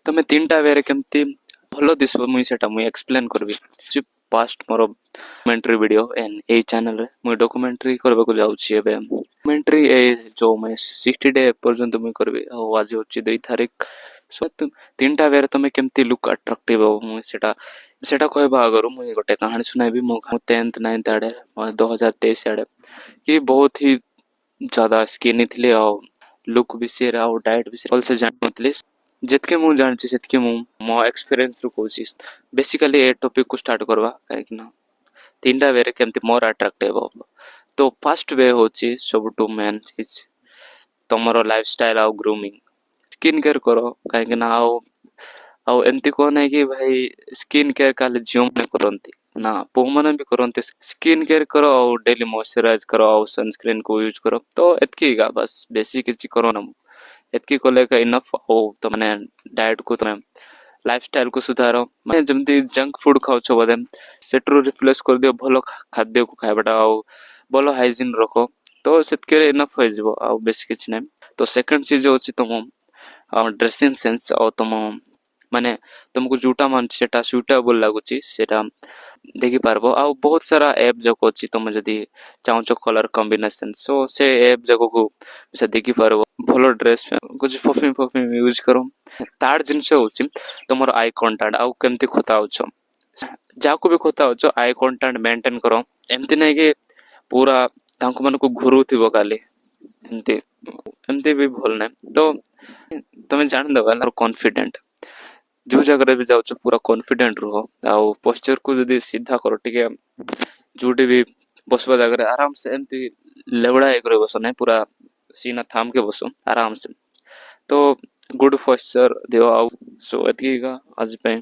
ତମେ ତିନିଟା ୱେରେ କେମିତି ଭଲ ଦିଶିବ ମୁଇଁ ସେଟା ମୁଇଁ ଏକ୍ସପ୍ଲେନ୍ କରିବି। ପାଷ୍ଟ ମୋର ଡକୁମେଣ୍ଟାରୀ ଭିଡ଼ିଓ ଏଣ୍ଡ ଏଇ ଚ୍ୟାନେଲରେ ମୁଇଁ ଡକୁମେଣ୍ଟାରୀ କରିବାକୁ ଯାଉଛି ଏବେ। ଡକୁମେଣ୍ଟାରୀ ଏଇ ଯେଉଁ ମୁଇଁ 60 ଡେ ପର୍ଯ୍ୟନ୍ତ ମୁଇଁ କରିବି। ଆଉ ଆଜି ହେଉଛି 2 ତାରିଖ। ସୋ ତିନିଟା ୱେରେ ତମେ କେମିତି ଲୁକ୍ ଆଟ୍ରାକ୍ଟିଭ ହବ ମୁଇଁ ସେଟା କହିବା ଆଗରୁ ମୁଇଁ ଗୋଟେ କାହାଣୀ ଶୁଣାଇବି। ମୁଁ 10th 9th ଆଡ଼େ 2023 ଆଡ଼େ କି ବହୁତ ହି ज़्यादा ସ୍କିନି ଥିଲି ଆଉ ଲୁକ୍ ବିଷୟରେ ଆଉ ଡାଏଟ୍ ବିଷୟରେ ଭଲସେ ଜାଣିନଥିଲି। ଯେତିକି ମୁଁ ଜାଣିଛି ସେତିକି ମୁଁ ମୋ ଏକ୍ସପିରିଏନ୍ସରୁ କହୁଛି। ବେସିକାଲି ଏ ଟପିକ୍କୁ ଷ୍ଟାର୍ଟ କରିବା କାହିଁକିନା ତିନିଟା ୱେରେ କେମିତି ମୋର ଆଟ୍ରାକ୍ଟିଭ ହବ। ତ ଫାର୍ଷ୍ଟ ୱେ ହେଉଛି ସବୁଠୁ ମେନ୍ ଚିଜ୍ ତମର ଲାଇଫ୍ ଷ୍ଟାଇଲ୍ ଆଉ ଗ୍ରୁମିଂ। ସ୍କିନ୍ କେୟାର କର କାହିଁକିନା ଆଉ ଏମିତି କୁହ ନାହିଁ କି ଭାଇ ସ୍କିନ୍ କେୟାର ଖାଲି ଝିଅମାନେ କରନ୍ତି, ନା ପୁଅମାନେ ବି କରନ୍ତି। ସ୍କିନ୍ କେୟାର କର ଆଉ ଡେଲି ମଇଶ୍ଚରାଇଜ କର ଆଉ ସନସ୍କ୍ରିନ୍କୁ ୟୁଜ୍ କର। ତ ଏତିକି ଏକା ବାସ୍, ବେଶୀ କିଛି କର ନା। ଏତିକି କଲେ ଏକା ଇନଫ୍। ଆଉ ତମେ ଡାଏଟ୍କୁ ତମେ ଲାଇଫଷ୍ଟାଇଲକୁ ସୁଧାର। ମାନେ ଯେମିତି ଜଙ୍କ ଫୁଡ୍ ଖାଉଛ ବୋଧେ ସେଠରୁ ରିପ୍ଲେସ୍ କରିଦିଅ ଭଲ ଖାଦ୍ୟକୁ ଖାଇବାଟା ଆଉ ଭଲ ହାଇଜିନ୍ ରଖ। ତ ସେତିକିରେ ଇନଫ୍ ହେଇଯିବ, ଆଉ ବେଶୀ କିଛି ନାହିଁ। ତ ସେକେଣ୍ଡ ଚିଜ୍ ହେଉଛି ତମ ଡ୍ରେସିଂ ସେନ୍ସ ଆଉ ତମ ମାନେ ତମକୁ ଯୋଉଟା ମାନୁଛି ସେଟା ସୁଇଟେବଲ୍ ଲାଗୁଛି ସେଟା ଦେଖିପାରିବ। ଆଉ ବହୁତ ସାରା ଆପ୍ ଯାକ ଅଛି, ତମେ ଯଦି ଚାହୁଁଛ କଲର୍ କମ୍ବିନେସନ୍ ସୋ ସେ ଆପ୍ ଯାକକୁ ସେ ଦେଖିପାରିବ। ଭଲ ଡ୍ରେସ୍ କିଛି ପରଫ୍ୟୁମ୍ ୟୁଜ୍ କର। ଥାର୍ଡ ଜିନିଷ ହେଉଛି ତମର ଆଇ କଣ୍ଟାକ୍ଟ। ଆଉ କେମିତି କଥା ହେଉଛ, ଯାହାକୁ ବି କଥା ହେଉଛ ଆଇ କଣ୍ଟାକ୍ଟ ମେଣ୍ଟେନ୍ କର। ଏମିତି ନାହିଁ କି ପୁରା ତାଙ୍କ ମାନଙ୍କୁ ଘୁରୁଥିବ ଖାଲି, ଏମିତି ବି ଭଲ ନାହିଁ। ତ ତମେ ଜାଣିଦେବ କନଫିଡେଣ୍ଟ ଯେଉଁ ଜାଗାରେ ବି ଯାଉଛ ପୁରା କନଫିଡେଣ୍ଟ ରୁହ। ଆଉ ପୋଶ୍ଚରକୁ ଯଦି ସିଧା କର, ଟିକେ ଯେଉଁଠି ବି ବସିବା ଜାଗାରେ ଆରାମସେ ଏମିତି ଲେବଡ଼ା ହେଇକରି ବସ ନାହିଁ, ପୁରା ସିନା ଥାମକେ ବସ ଆରାମସେ। ତ ଗୁଡ୍ ପୋଶ୍ଚର ଦିଅ। ଆଉ ସୋ ଏତିକି ଆଜି ପାଇଁ।